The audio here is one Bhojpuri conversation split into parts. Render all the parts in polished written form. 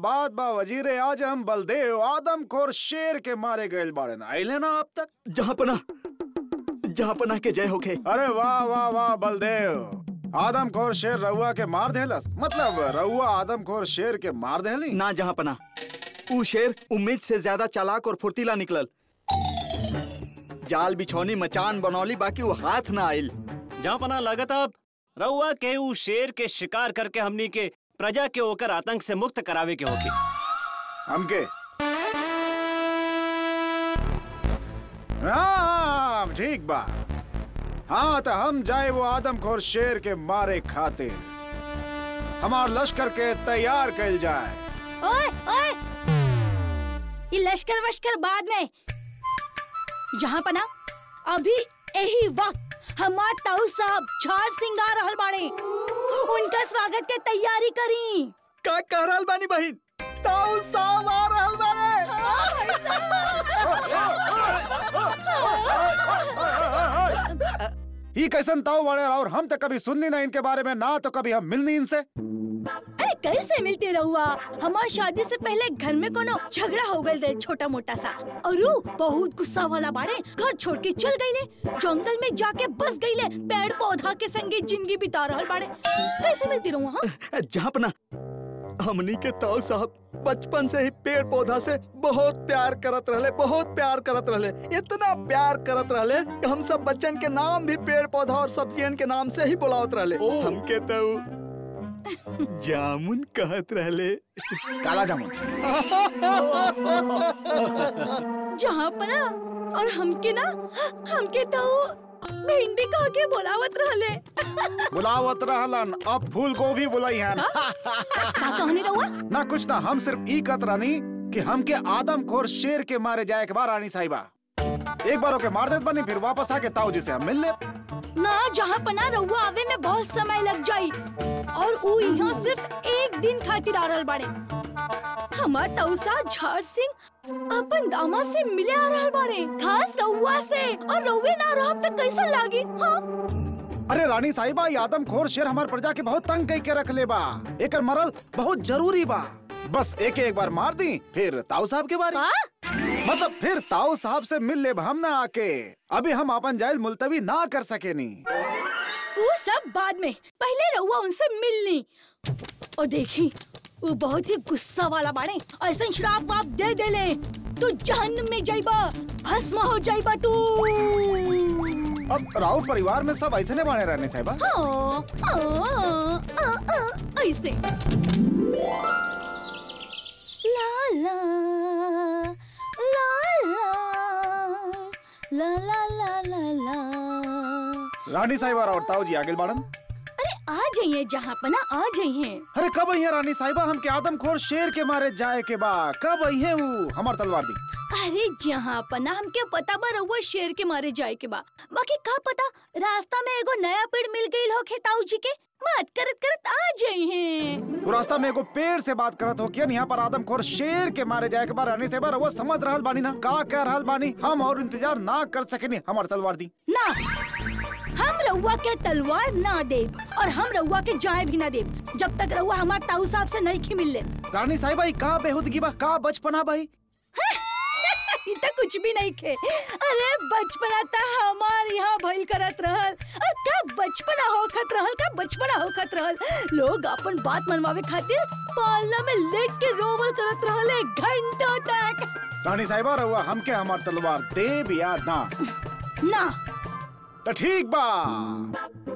बात बा वजीरे, आज हम बलदेव आदमखोर शेर के मारे गए बाड़े ना आइले ना अब तक। जहाँ पना के जय होके। अरे वाह वाह वाह बलदेव, आदमखोर शेर रउआ के मार देहलस, मतलब रउआ आदमखोर शेर के मार देहली ना। जहाँ पना ऊ शेर उम्मीद से ज्यादा चालाक और फुर्तीला निकलल। जाल बिछौनी मचान बनौली, बाकी वो हाथ ना आइल। जहाँ पना लागत अब रउआ के ऊ शेर के शिकार करके हमनी के प्रजा के होकर आतंक से मुक्त करावे के होके। हमके हाँ ठीक बा। हाँ तो हम जाए वो आदमखोर शेर के मारे खातिर हमार लश्कर के तैयार कैल जाए। ओए ओए, ये लश्कर वश्कर बाद में। जहाँ पना अभी यही वक्त हमार ताऊ साहब झार सिंह आ रहल बाड़े, उनका स्वागत के तैयारी करी। का कह रहल बानी बहिन? ताऊ साहब आ रहल बाड़े। ही कैसन ताऊ बाड़े और हम तो कभी सुननी ना इनके बारे में, ना तो कभी हम मिलनी इनसे। अरे कैसे मिलते रहुआ? हमार शादी से पहले घर में कोनो झगड़ा हो गए थे छोटा मोटा सा, और वो बहुत गुस्सा वाला बाड़े, घर छोड़ के चल गईले, जंगल में जाके बस गईले, पेड़ पौधा के संगे जिंदगी बिता रहल बाड़े। कैसे मिलती रहूं? जहाँ पना हमनी के ताऊ साहब बचपन से ही पेड़ पौधा से बहुत प्यार करत रहले, बहुत प्यार करत रहले, इतना प्यार करत रहले कि हम सब बच्चन के नाम भी पेड़ पौधा और सब्जियन के नाम से ही बुलावत रहले। हमके तो जामुन कहत रहले। काला जामुन। जहाँ पना और हमके तो भिंडी कह के बुलावत रहले। बुलावत रहलन, अब फूल गोभी बुलाई है ना। का कहने रहुआ? ना कुछ ना, हम सिर्फ ई कहत रहनी कि हमके आदमखोर शेर के मारे जाए के बाद रानी साहिबा एक बार ओके मार देत बनी, फिर वापस आके ताऊ जी से हम मिल ले। ना जहाँ पना रहुआ आवे में बहुत समय लग जाई, और ऊ यहाँ सिर्फ एक दिन खातिर आ रहल बाड़े। हमार ताऊसा झार सिंह अपन दामाद से मिले आ रहल बाड़े, खास रहुआ से, और रहुए ना रहब त कैसा लागी? हाँ? अरे रानी साहिबा, ये आदमखोर शेर हमार प्रजा के बहुत तंग कई के रख ले बा, एकर मरल बहुत जरूरी बा। बस एक बार मार दी, फिर ताऊ साहब के बारे मतलब फिर ताऊ साहब से मिल ले हम ना आके। अभी हम अपन जायज मुलतवी ना कर सके नी। वो सब बाद में, पहले रहुआ उनसे मिलनी। और देखी वो बहुत ही गुस्सा वाला बाड़े, ऐसा श्राप वाप दे देले तू जहन्नम में जाइबा, भस्म हो जाइबा तू। अब राउत परिवार में सब ऐसे ने बाणे रहने साहिबा। ऐसे ला ला ला ला ला ला ला ला। रानी साहिबा और ताऊ जी आगे बढ़न। अरे आ जाइए जहाँ पना, आ जाइए। अरे कब आई है रानी साहिबा? हमके आदमखोर शेर के मारे जाए के बा, कब आई है वो? हमार तलवार दी। अरे जहाँ पना हमके पता बा रहुआ शेर के मारे जाए के बा, बाकी का पता रास्ता में एगो नया पेड़ मिल गई हो ताऊ जी के, बात करत करत आ जाइए। वो रास्ता में एगो पेड़ से बात करत हो कि यहाँ पर आदमखोर शेर के मारे जाए के बाद रानी साहिबा रहुआ समझ रहल बानी ना का कह रहल बानी? हम और इंतजार ना कर सकेनी, हमार तलवार दी ना। हम रहुआ के तलवार ना देब, और हम रहुआ के जाए भी ना देब जब तक रहुआ हमार ताऊ साहब से नहीं खी मिल ले। रानी साहिबा का बेहुदगी बा, का बचपना भाई? इतना कुछ भी नहीं खे। अरे बचपना था हमार यहाँ भइल करत रहल, और का बचपना होखत रहल, का बचपना होखत रहल। लोग अपन बात मनवावे खातिर पालना में लेट के रोवल करत रहले घंटों तक। रानी साहिबा रहुआ हमके हमार तलवार देब या ना? ना तो ठीक बा,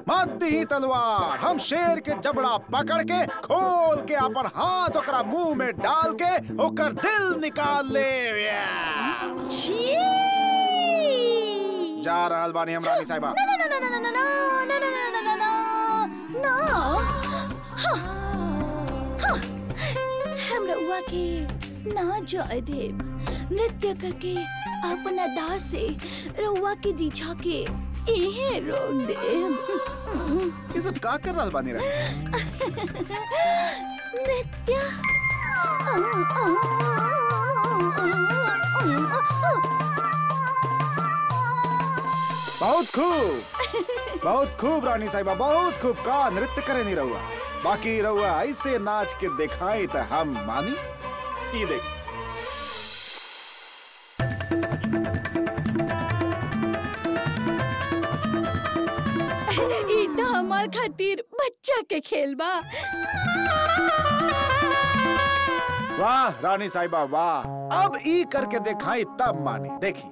मत दी तलवार। हम शेर के जबड़ा पकड़ के खोल के अपन हाथ ओकरा मुंह में डाल के ओकर दिल निकाल ले। जा रहल बानी हम रानी साहिबा। ना ना ना ना ना ना ना ना ना ना ना ना। हम रउआ के ना जाए देव, नृत्य करके अपना दास से रउआ के रिझा के इहे रोक दे। ये सब का कर रहल बानी रानी? नृत्य। बहुत खूब, बहुत खूब रानी साहिबा, बहुत खूब। का नृत्य करे नहीं रहुआ, बाकी रहुआ ऐसे नाच के दिखाई तो हम मानी। ये देख। ई तो हमार खातिर बच्चा के खेल बा। वाह रानी साहिबा वाह, अब ई करके दिखाई तब माने। देखी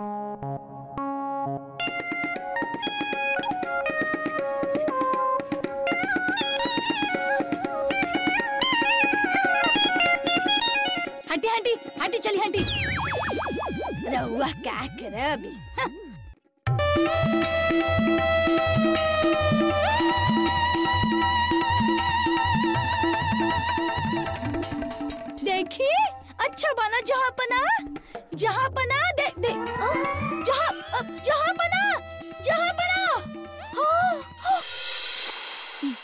हटी हटी हटी, चली हटी। रहुआ क्या करे अभी? देखिए अच्छा बना जहाँ पना, जहाँ पना दे दे, जहाँ पना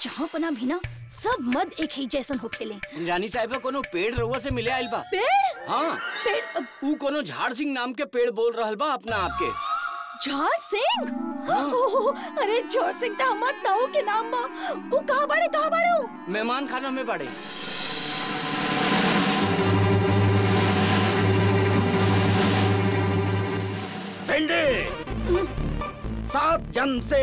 जहाँ पना भी ना सब मद एक ही जैसन हो खेले। रानी साहिबा कोनो पेड़ रउआ से मिले आइल बा। पेड़? हाँ पेड़? ऊ कोनो झाड़ सिंह नाम के पेड़ बोल रहल बा अपना आपके। झाड़ सिंह? अरे झाड़ सिंह तो हमार ताऊ के नाम बा। वो कहाँ बाड़े वो? मेहमान खाना में बाड़े। भिंडी 7 जन्म से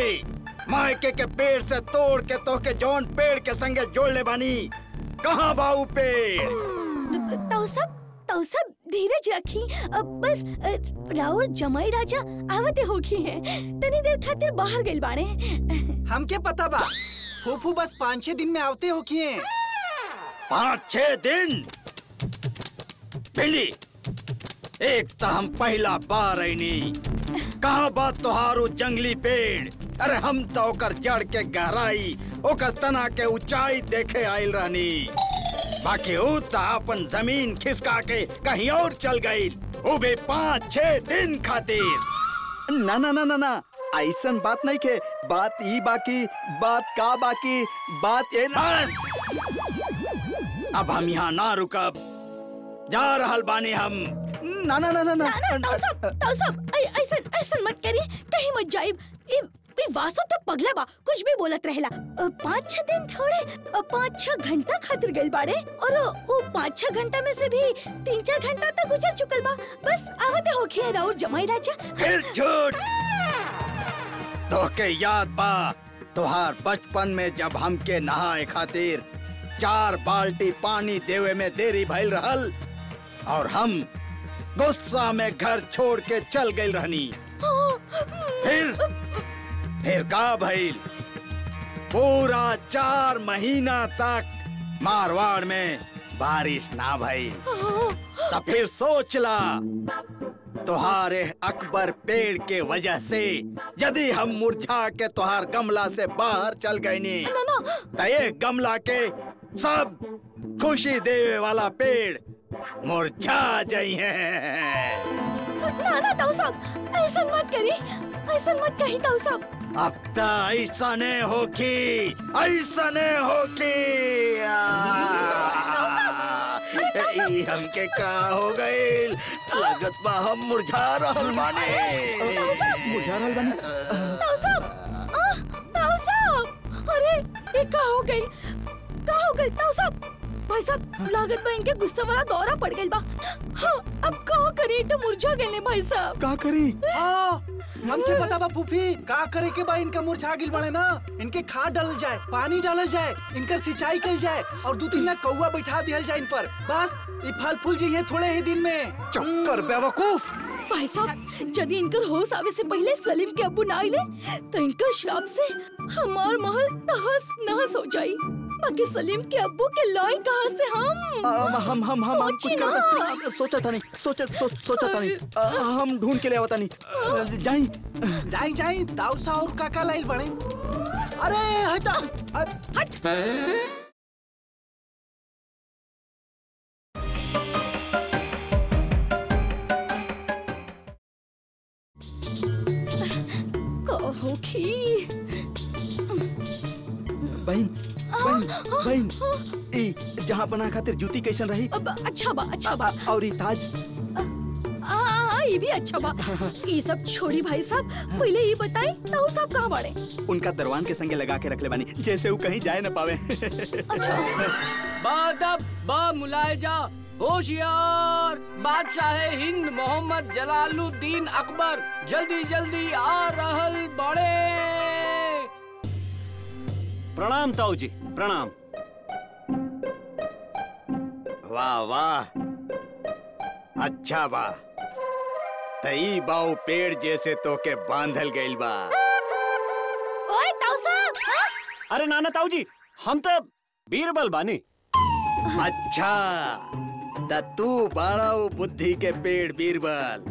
मायके के पेड़ से तोड़ के तो के जौन पेड़ के संगे जोड़ले बानी, कहाँ बाऊ पेड़? तो सब धीरज रखी। बस राउर जमाई राजा आवते होखी है, तनी देर खातिर बाहर गइल बाड़े। हमके पता बा, फूफू बस 5-6 दिन में आवते होखी है। 5-6 दिन? भिंडी एक तो हम पहला बार आईनी, कहाँ बात तोहारू जंगली पेड़? अरे हम तो ओकर जड़ के गहराई, ओकर तना के ऊंचाई देखे आइल रहनी। बाकी ऊ तो अपन जमीन खिसका के कहीं और चल गई, वो भी 5-6 दिन खातिर। ना ना ना ना ना, ऐसन बात नहीं के। बात ई बाकी, बात का बाकी, बात ये ना। अब हम यहाँ ना रुकब, जा रहल बानी हम। ना ना ना ना ना, ताऊ साहब ऐसन मत करी, कहीं मत जाइब। ये वासु तो पगला बा, कुछ भी बोलत रहेला। 5-6 दिन थोड़े, 5-6 घंटा खातिर गइल बाड़े, और वो 5-6 घंटा में से भी 3-4 घंटा तक गुजर चुकल बा। बस आवते होखी राउर जमाई राजा। फिर झूठ। तो के याद बा तोहार बचपन में जब हमके नहाए खातिर 4 बाल्टी पानी देवे में देरी भइल रहल, और हम गुस्सा में घर छोड़ के चल गइल रहनी। फिर का भइल? पूरा 4 महीना तक मारवाड़ में बारिश ना भइल। तब फिर सोचला, तुहारे अकबर पेड़ के वजह से यदि हम मुरझा के तुहार गमला से बाहर चल गए नी, तो ये गमला के सब खुशी देवे वाला पेड़ मुरझा जाई हैं। ना ताऊ साहब ऐसा मत करी, ऐसा मत कही ताऊ साहब। अब तो ऐसा नहीं होगी, ऐसा नहीं होगी। हमके का हो गए? लागत बा हम मुरझा रहल बानी। मुरझा रहल बानी? ताऊ साहब, अरे ये का हो गई ताऊ साहब? भाई साहब लागत बा इनके गुस्सा वाला दौरा पड़ गइल बा। हाँ, अब का करी? तो मुरझा गइले भाई साहब। का करी? हमके पता बा फूफी, का करे के बा? इनका मुरझा गिल बड़े ना, इनके खाद डालल जाए, पानी डालल जाए, इनकर सिंचाई कइल जाए, और 2-3 ना कौवा बैठा दियल जाए इन पर। बस ये फल फूल जी थोड़े ही दिन में। चक्कर बेवकूफ। भाई साहब यदि इनकर होश आवे से पहले सलीम के अब्बू ना आइले, तो इनकर श्राप से हमार महल तहस नहस हो जाई। बाकी सलीम के अब्बू के लाई कहाँ से? हम कुछ करता सोचा था नहीं, हम ढूंढ के ले आवता नहीं। जाई ताऊ सा और काका लाइल बड़े। अरे हटा हट। बहन जहाँ बना खातिर जूती कैसन रही? अच्छा बा और ई ताज? ये भी अच्छा बा। ये सब छोड़ी भाई साहब, पहले ये बताई ताऊ साहब कहाँ बाड़े? उनका दरवान के संगे लगा के रख ले बानी, जैसे वो कहीं जाए न पावे। अच्छा बादब बा मुलायजा होशियार बादशाह हिंद मोहम्मद जलालुद्दीन अकबर जल्दी जल्दी आ रहल बड़े। प्रणाम ताऊ जी, प्रणाम। वाह वाह, अच्छा वाह। तई बाऊ पेड़ जैसे तो के बांधल गइल बा। ओए ताऊ साहब, अरे नाना ताऊ जी, हम तो बीरबल बानी। अच्छा, त तू बाड़ा ऊ बुद्धि के पेड़ बीरबल।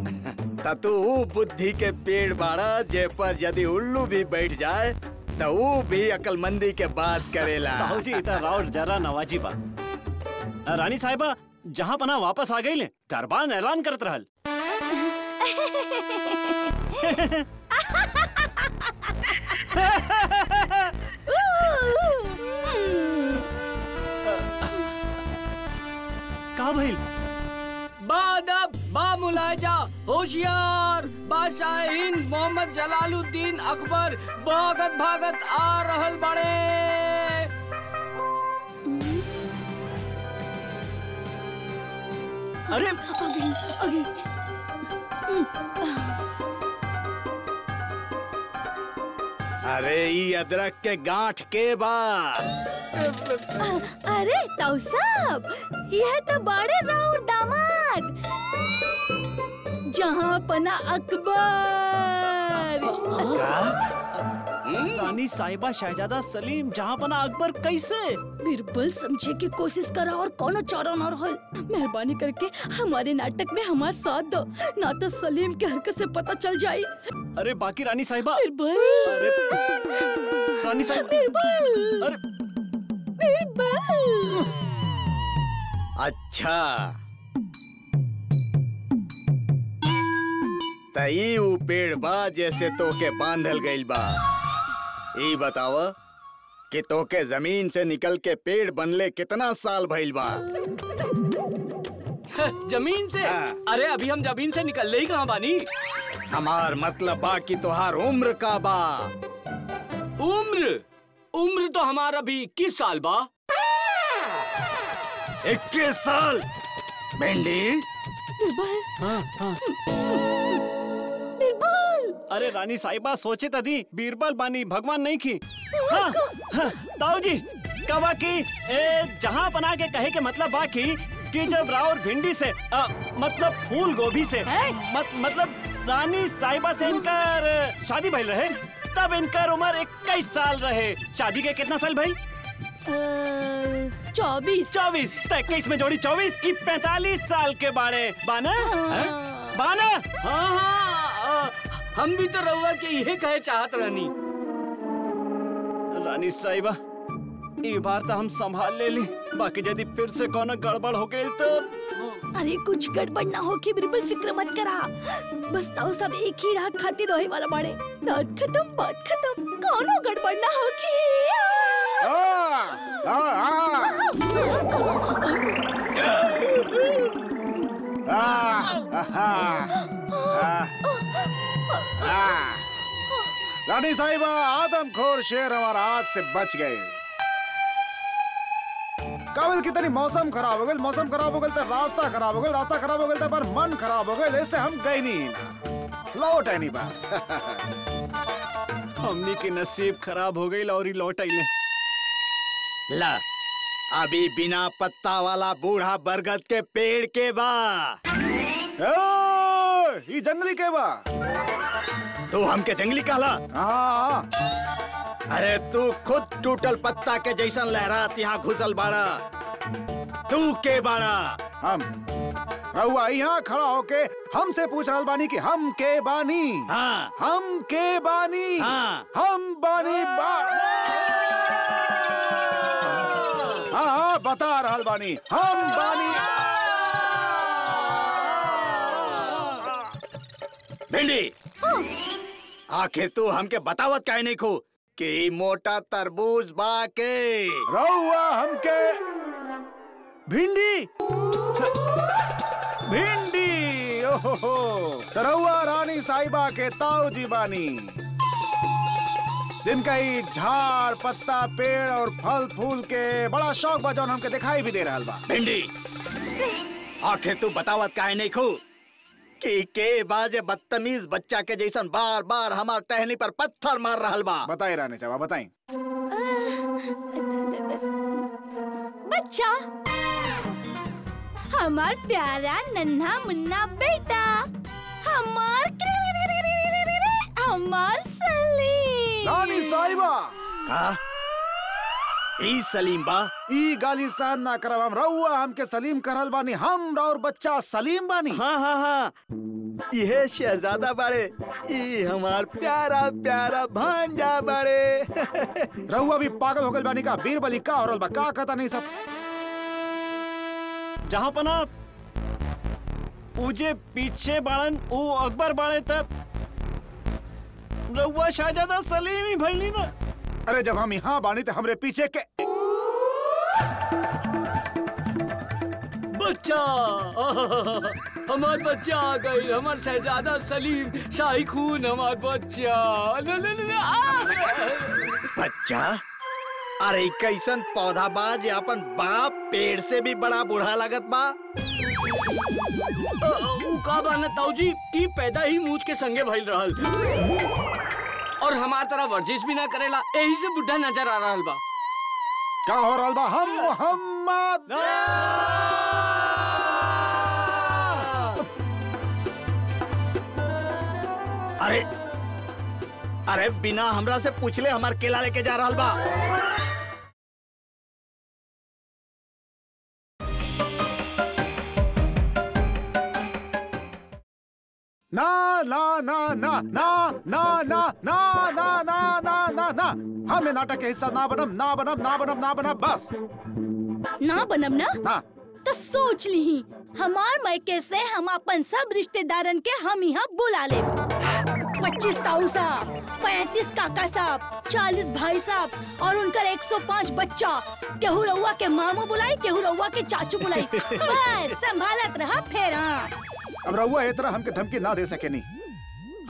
त तू ऊ बुद्धि के पेड़ बाड़ा जे पर यदि उल्लू भी बैठ जाए तो ऊ भी अकलमंदी के बात करेला। ताऊ जी इतना राउर जरा नवाजी बा। रानी साहिबा जहाँ पना वापस आ गई ले, दरबार ऐलान करत रहल। का भइल? बादब बामुलाजा होशियार बादशाह हिंद मोहम्मद जलालुद्दीन अकबर भागत भागत आ रहल बड़े। अरे अगे अरे ई अदरक के गांठ के बा। अरे ताऊ साहब, यह तो बड़े राउर दामाद जहाँ पना अकबर। रानी साहिबा शहजादा सलीम जहाँ पना अकबर कैसे? बिरबल समझे की कोशिश करा और कोनो चारा न रहल। मेहरबानी करके हमारे नाटक में हमारा साथ दो, ना तो सलीम के हरकत से पता चल जाए। अरे बाकी रानी साहिबा। बिरबल, अरे रानी साहिबा, बिरबल, अरे बिरबल। अच्छा, तई ऊ पेड़ बा जैसे तो के बांधल गइल बा। ई बताव कि तो के जमीन से निकल के पेड़ बनले कितना साल भइल बा? जमीन से? हाँ। अरे अभी हम जमीन से निकल ही कहाँ बानी। हमार मतलब बा कि तोहार उम्र का बा। उम्र उम्र तो हमारा भी 21 साल बा। 21 साल? भिंडी, बिरबल, हाँ हाँ। बिरबल। अरे रानी साहिबा सोचे तदी बीरबल बानी, भगवान नहीं की। हाँ, हाँ, ताऊ जी कवा की जहाँ पना के कहे के मतलब बाकी कि जब राउर भिंडी से मतलब फूल गोभी से मतलब रानी साहिबा से इनकर शादी भइल रहे, तब इनकर उम्र 21 साल रहे। शादी के कितना साल भइल? 24। 24। 21 में जोड़ी 24, 45 साल के बारे बाना। बाना। हाँ हाँ, हम भी तो रउआ के यही कहे चाहत रहनी। रानी साहिबा ई बार तो हम संभाल ले ली, बाकी यदि फिर से कोनो गड़बड़ हो गई तो। अरे कुछ गड़बड़ ना हो कि बिरबल, फिक्र मत करा। बस ताऊ सब एक ही रात खातिर रहे वाला बाड़े। रात खत्म, बात खत्म, कोनो गड़बड़ ना हो कि। रानी साहिबा, आदमखोर शेर हमारा हाथ से बच गए। काबिल की तरी मौसम खराब हो गए, मौसम खराब हो गए तो रास्ता खराब हो गए, रास्ता खराब हो गए तो पर मन खराब हो गए, इससे हम गए नहीं ना लौट है नहीं बस। हमनी की नसीब खराब हो गई और लौट आइले। ला, अभी बिना पत्ता वाला बूढ़ा बरगद के पेड़ के बा। ये जंगली के बा। तू हमके जंगली कहला? हाँ। अरे तू खुद टूटल पत्ता के जैसन लहरात यहाँ घुसल बाड़ा। तू के बाड़ा? हम रहुआ यहाँ खड़ा होके हमसे पूछ रहल बानी कि हम के बानी। हाँ, हम के बानी। हाँ, हम बानी हाँ, बता रहल बानी, हम बानी। भिंडी, आखिर तू हमके बतावत काहे नहीं खू कि मोटा तरबूज बा के? रहुआ हमके भिंडी भिंडी ओहो, तो रहुआ रानी साहिबा के ताऊ जी बानी। दिन कई झाड़ पत्ता पेड़ और फल फूल के बड़ा शौक बा जौन हमके दिखाई भी दे रहल बा। भिंडी, आखिर तू बतावत काहे नहीं खू कि के बाजे बदतमीज बच्चा के जैसन बार बार हमार टहनी पर पत्थर मार रहल बा। बताई रानी साहब बताई। बच्चा, हमार प्यारा नन्हा मुन्ना बेटा, हमार सलीम। रानी साहिबा का ई सलीम बा? ई गाली शान ना करब हम। रउआ हमके सलीम करल बानी, हम और बच्चा सलीम बानी। हाँ हाँ हाँ, ये शहजादा बाड़े, ई हमार प्यारा प्यारा भांजा बाड़े। रउआ भी पागल हो गइल बानी का? बीरबली का औरल बा का कहता नहीं सब। जहाँ पना उजे पीछे बाड़न ऊ अकबर बाड़े तब रउआ शहजादा सलीम ही भइली ना। अरे जब हम यहाँ बानी तो हमरे पीछे के बच्चा, हमार बच्चा आ गई, हमार शहजादा सलीम, शाही खून हमार बच्चा। बच्चा? अरे कैसन पौधा बा जे अपन बाप पेड़ से भी बड़ा बूढ़ा लागत बा। ऊ का बाना ताऊजी की पैदा ही मूछ के संगे भइल रहल और हमार तरह वर्जिश भी ना करेला, यही से बुढ़ा नजर आ रहल बा। का हो रहल बा? हम मोहम्मद अरे अरे बिना हमरा से पूछले हमार केला लेके जा रहल बा। ना ना ना ना ना ना ना ना ना ना ना ना ना हमें नाटक के हिस्सा ना बनम ना बनम ना बनम ना बनम बस ना बनम ना हाँ। तो सोच ली हमार मायके से हम अपन सब रिश्तेदारन के हम यहाँ बुला ले। 25 ताऊ साहब, 35 काका साहब, 40 भाई साहब और उनकर 105 बच्चा। केहू रउआ के मामू बुलाई, केहू रउआ के चाचू बुलाई। बस संभालत रहा फेरा। अब रउआ ए तरह हमके धमकी ना दे सके नहीं।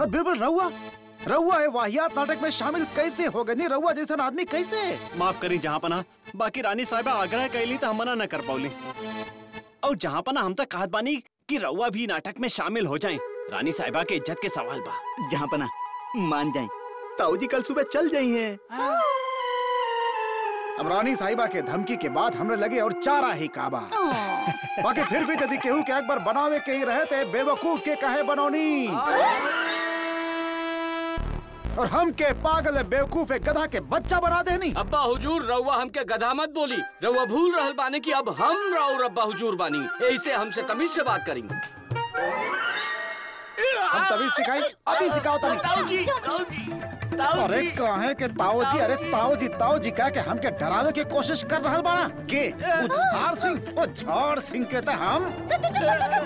और बिल्कुल रउआ ये वाहियात नाटक में शामिल कैसे हो गए? नहीं रउआ जैसा आदमी कैसे? माफ करी जहाँ पना, बाकी रानी साहिबा आग्रह कैली तो हम मना न कर पाउली। और जहाँ पना हम तक कहत बानी कि रउआ भी नाटक में शामिल हो जाएं। रानी साहिबा के इज्जत के सवाल बा। जहाँ पना मान जाए, ताऊजी कल सुबह चल जाई हैं। अब रानी साहिबा के धमकी के बाद हमरे लगे और चारा ही काबा। बाकी फिर भी यदि केहू के अकबर बनावे के ही रहे थे, बेवकूफ के कहे बनौनी। और हम के पागल बेवकूफ एक गधा के बच्चा बना देनी। अब्बा हुजूर, रउआ हमके गधा मत बोली। रउआ भूल रहल बानी कि अब हम राउर अब्बा हुजूर बानी, यही से हमसे तमीज से बात करेंगे। हम तभी सिखाई, अभी सिखाओ तभी। अरे कहे के ताऊजी, अरे ताऊजी कह के हमके डरावे के कोशिश कर रहल बाड़ा के? झाड़ सिंह के तो हम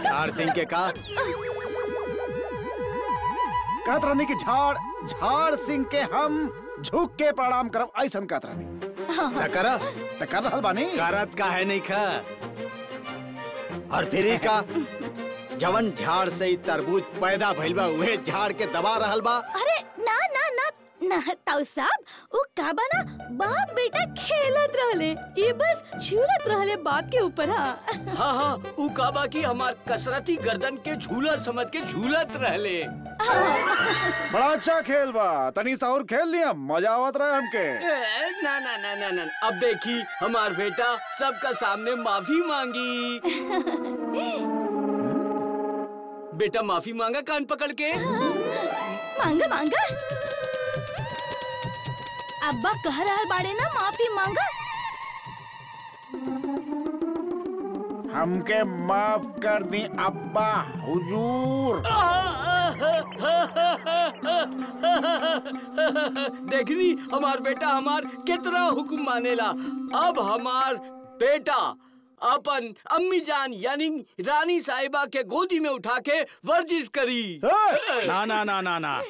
झाड़ सिंह के का कहत रहनी कि झाड़ सिंह के हम झुक के प्रणाम करब, ऐसन कहत रहनी। त कर रहल बानी। करत का है नहीं खा। और फिर ही का जवन झाड़ से ही तरबूज पैदा भइल बा, उहे झाड़ के दबा रहल बा। अरे ना ना ना ना ताऊ साहब, वो का बना बाप बेटा खेलत रहले, ये बस झूलत रहले बाप के ऊपर। हाँ हाँ, ऊ का बा कि हमार कसरती गर्दन के झूला समझ के झूलत रहले। बड़ा अच्छा खेल बा, तनी सा और खेल लिया, मजा आवत रहे हमके। ना ना ना ना ना, अब देखी हमार बेटा सबका सामने माफी मांगी। बेटा माफी मांगा कान पकड़ के। मांगा मांगा। अब्बा कह रहा बाड़े ना माफी मांगा। हमके माफ कर दी अब्बा हुजूर। देखनी हमार बेटा हमार कितना हुक्म मानेला। अब हमार बेटा अपन अम्मी जान यानी रानी साहिबा के गोदी में उठा के वर्जिश करी। ना ना ना ना ना,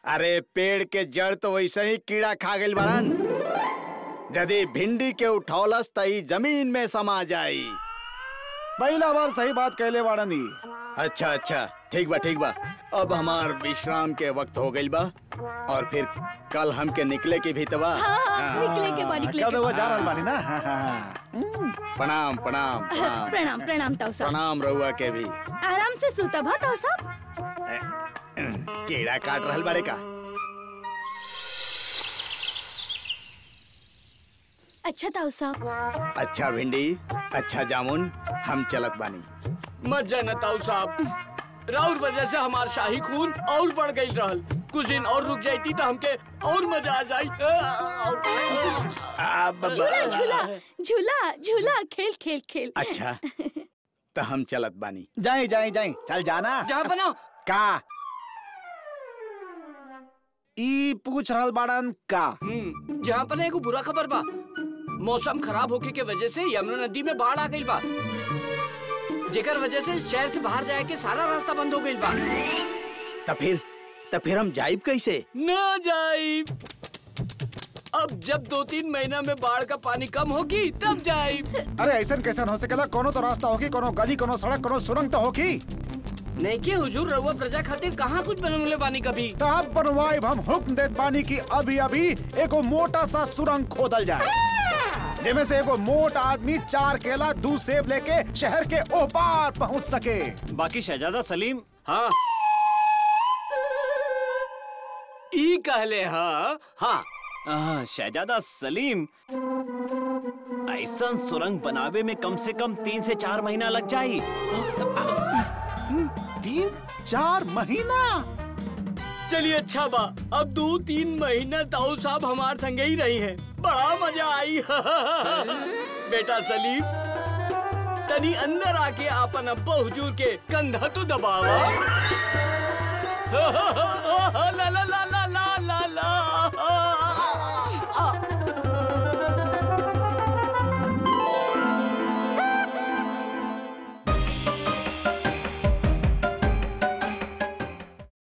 अरे पेड़ के जड़ तो वैसे ही कीड़ा खा गइल बारन। यदि भिंडी के उठौलस तई जमीन में समा जाई। पहला बार सही बात कहले बाड़नी। अच्छा अच्छा, ठीक बा ठीक बा। अब हमार विश्राम के वक्त हो गइल बा और फिर कल हमके निकले के भी तबा। हाँ, निकले के बाद निकले कल के रउआ बाद। जा रहल बानी ना। प्रणाम प्रणाम प्रणाम प्रणाम प्रणाम ताऊ साहब। प्रणाम रउआ के भी। आराम से सुतब हाँ ताऊ साहब। कीड़ा काट रहल बाड़े का? अच्छा ताऊ साहब। अच्छा भिंडी, अच्छा जामुन, हम चलत बानी। मत जाना ताऊ साहब, राउर वजह से हमार शाही खून और बढ़ गई रहल। कुछ दिन और रुक जाती तो हमके और मजा आ जाई। झूला झूला झूला झूला खेल खेल खेल। अच्छा तो हम चलत बानी। जाए जाए जाए, चल जाना। जहाँ बनाओ का ई पूछ रहल बाड़न का? जहाँ पर एगो बुरा खबर बा। मौसम खराब होके के वजह से यमुना नदी में बाढ़ आ गई बा, जेकर वजह से शहर से बाहर जाए के सारा रास्ता बंद हो गई बा। तो फिर हम जाइब कैसे? न जाइब। अब जब 2-3 महीना में बाढ़ का पानी कम होगी तब जाइब। अरे ऐसा कैसन हो सकेला? कोनो तो रास्ता होगी, कोनो गली, कोनो सड़क, कोनो सुरंग तो होगी। नहीं के हुजूर, रउआ प्रजा खातिर कहाँ कुछ बनवले बानी कभी। तब बनवाइब। हम हुक्म देत बानी की अभी अभी एगो मोटा सा सुरंग खोदल जाए, जिसमें से एगो मोटा आदमी 4 केला 2 सेब लेके शहर के ओह पार पहुँच सके। बाकी शहजादा सलीम। हाँ ई कहले। हाँ हाँ शहजादा सलीम, ऐसा सुरंग बनावे में कम से कम 3 से 4 महीना लग जाये। 3-4 महीना? चलिए अच्छा बा, अब 2-3 महीना ताऊ साहब हमार संगे ही रही हैं। बड़ा मजा आई। बेटा सलीम, तनी अंदर आके आपन अब्बा हुजूर के कंधा तो दबावा।